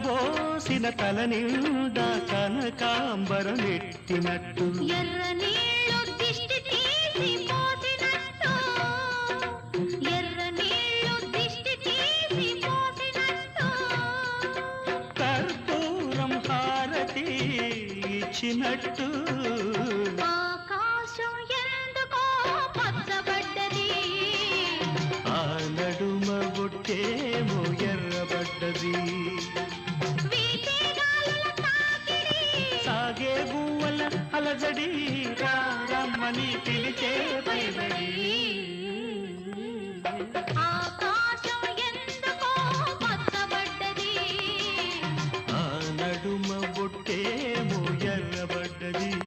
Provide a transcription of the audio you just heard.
విరబోసిన తల నిండా కనకాంబరమెట్టినట్టు ఎర్ర నీళ్ళు దిష్టి తీసి పోసినట్టు ఎర్ర నీళ్ళు దిష్టి తీసి పోసినట్టు కర్పూరం హారతి ఇచ్చినట్టు ఆకాశం ఎందుకో పచ్చబడ్డది ఆ నడుమ బొట్టేమో ఎర్రబడ్డది వీచే గాలుల తాకిడి సాగే గువ్వల అలజడి రమ్మని పిలిచే పైబడి